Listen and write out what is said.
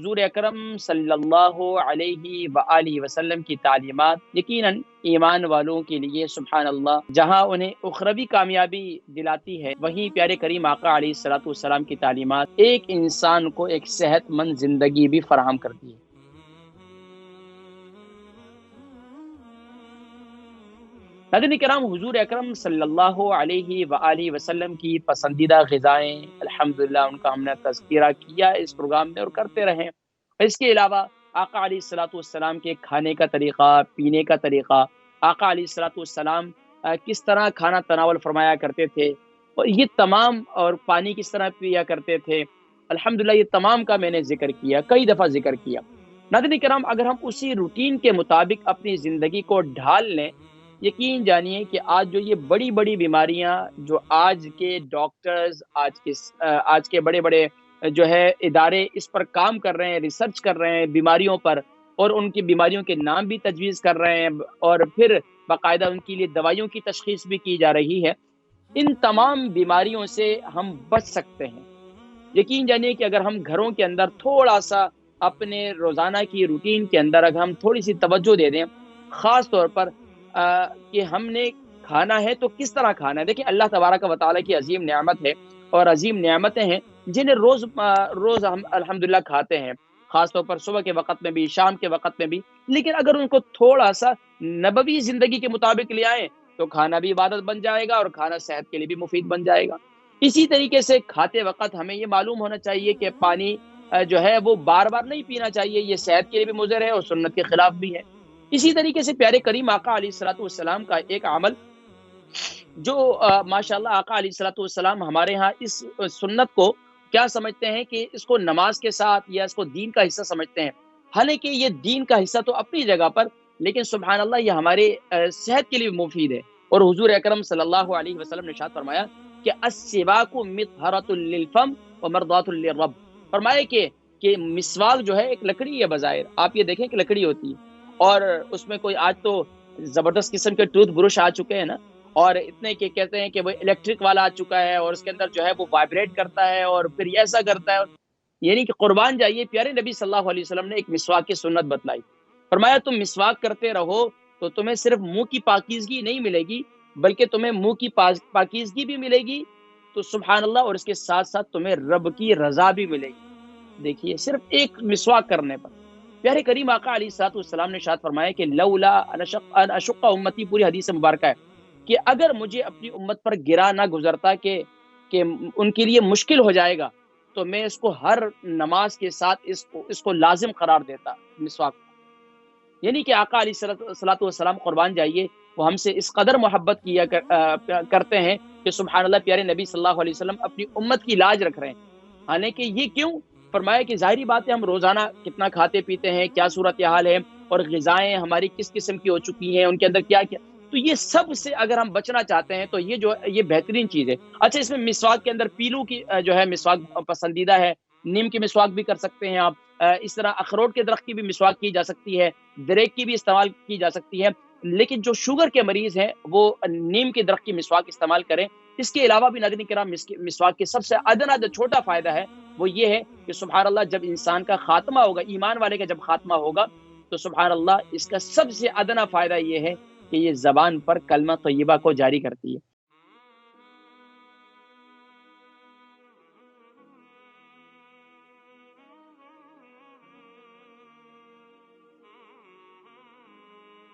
حضور اکرم صلی اللہ علیہ وآلہ وسلم کی تعلیمات یقیناً ایمان والوں کے لیے سبحان اللہ جہاں انہیں اخروی کامیابی دلاتی ہے، وہیں پیارے کریم آقا علیہ الصلوۃ والسلام کی تعلیمات ایک انسان کو ایک صحت مند زندگی بھی فراہم کرتی ہے۔ ناظرین کرام، حضور اکرم صلی اللہ علیہ وآلہ وسلم کی پسندیدہ غذائیں الحمدللہ ان کا ہم نے تذکرہ کیا اس پروگرام میں اور کرتے رہیں۔ اس کے علاوہ آقا علیہ الصلوۃ والسلام کے کھانے کا طریقہ، پینے کا طریقہ، آقا علیہ الصلوۃ والسلام کس طرح کھانا تناول فرمایا کرتے تھے، اور یہ تمام، اور پانی کس طرح پیا کرتے تھے، الحمدللہ یہ تمام کا میں نے ذکر کیا، کئی دفعہ ذکر کیا۔ ناظرین کرام، اگر ہم اسی روٹین کے مطابق اپنی زندگی کو ڈھال لیں، یقین جانیے کہ آج جو یہ بڑی بڑی بیماریاں جو آج کے ڈاکٹرز، آج کے بڑے بڑے جو ہے ادارے اس پر کام کر رہے ہیں، ریسرچ کر رہے ہیں بیماریوں پر، اور ان کی بیماریوں کے نام بھی تجویز کر رہے ہیں، اور پھر باقاعدہ ان کے لیے دوائیوں کی تشخیص بھی کی جا رہی ہے، ان تمام بیماریوں سے ہم بچ سکتے ہیں۔ یقین جانیے کہ اگر ہم گھروں کے اندر تھوڑا سا اپنے روزانہ کی روٹین کے اندر اگر ہم تھوڑی سی توجہ دے دیں، خاص طور پر کہ ہم نے کھانا ہے تو کس طرح کھانا ہے۔ دیکھیں، اللہ تبارک و تعالیٰ کی عظیم نعمت ہے اور عظیم نعمتیں ہیں جنہیں روز ہم الحمدللہ کھاتے ہیں، خاص طور پر صبح کے وقت میں بھی، شام کے وقت میں بھی، لیکن اگر ان کو تھوڑا سا نبوی زندگی کے مطابق لے آئیں تو کھانا بھی عبادت بن جائے گا اور کھانا صحت کے لیے بھی مفید بن جائے گا۔ اسی طریقے سے کھاتے وقت ہمیں یہ معلوم ہونا چاہیے کہ پانی جو ہے وہ بار بار نہیں پینا چاہیے، یہ صحت کے لیے بھی مضر ہے اور سنت کے خلاف بھی ہے۔ اسی طریقے سے پیارے کریم آقا علیہ الصلوۃ والسلام کا ایک عمل جو ماشاءاللہ آقا علیہ الصلوۃ والسلام ہمارے ہاں اس سنت کو کیا سمجھتے ہیں کہ اس کو نماز کے ساتھ یا اس کو دین کا حصہ سمجھتے ہیں، حالانکہ یہ دین کا حصہ تو اپنی جگہ پر، لیکن سبحان اللہ یہ ہمارے صحت کے لیے مفید ہے۔ اور حضور اکرم صلی اللہ علیہ وسلم نے ارشاد فرمایا کہ السواک مطہرۃ للفم ومرضات للرب، فرمایا کہ مسواک جو ہے ایک لکڑی ہے، بظاہر آپ یہ دیکھیں کہ لکڑی ہوتی ہے، اور اس میں کوئی آج تو زبردست قسم کے ٹوتھ برش آ چکے ہیں نا، اور اتنے کہ کہتے ہیں کہ وہ الیکٹرک والا آ چکا ہے اور اس کے اندر جو ہے وہ وائبریٹ کرتا ہے اور پھر ایسا کرتا ہے، یعنی کہ قربان جائیے پیارے نبی صلی اللہ علیہ وسلم نے ایک مسواک کی سنت بتلائی، فرمایا تم مسواک کرتے رہو تو تمہیں صرف منہ کی پاکیزگی نہیں ملے گی بلکہ تمہیں منہ کی پاکیزگی بھی ملے گی، تو سبحان اللہ، اور اس کے ساتھ ساتھ تمہیں رب کی رضا بھی ملے گی۔ دیکھیے، صرف ایک مسواک کرنے پر پیارے کریم آقا علیہ الصلوۃ والسلام نے ارشاد فرمایا کہ لولا ان اشق امتی، پوری حدیث مبارکہ ہے کہ اگر مجھے اپنی امت پر گرا نہ گزرتا کہ ان کے لیے مشکل ہو جائے گا تو میں اس کو ہر نماز کے ساتھ اس کو لازم قرار دیتا، مسواک۔ یعنی کہ آقا علیہ الصلوۃ والسلام قربان جائیے وہ ہم سے اس قدر محبت کیا کرتے ہیں کہ سبحان اللہ پیارے نبی صلی اللہ علیہ وسلم اپنی امت کی لاج رکھ رہے ہیں، حالانکہ یہ کیوں؟ فرمایا کہ ظاہری بات ہے ہم روزانہ کتنا کھاتے پیتے ہیں، کیا صورتحال ہے، اور غذائیں ہماری کس قسم کی ہو چکی ہیں، ان کے اندر کیا کیا، تو یہ سب سے اگر ہم بچنا چاہتے ہیں تو یہ بہترین چیز ہے۔ اچھا، اس میں مسواک کے اندر پیلو کی جو ہے مسواک پسندیدہ ہے، نیم کی مسواک بھی کر سکتے ہیں آپ، اس طرح اخروٹ کے درخت کی بھی مسواک کی جا سکتی ہے، دریک کی بھی استعمال کی جا سکتی ہے، لیکن جو شوگر کے مریض ہیں وہ نیم کے درخت کی مسواک استعمال کریں۔ اس کے علاوہ بھی ناظرین کرام مسواک کے سب سے ادنا جو چھوٹا فائدہ ہے وہ یہ ہے کہ سبحان اللہ جب انسان کا خاتمہ ہوگا، ایمان والے کا جب خاتمہ ہوگا تو سبحان اللہ اس کا سب سے ادنا فائدہ یہ ہے کہ یہ زبان پر کلمہ طیبہ کو جاری کرتی ہے۔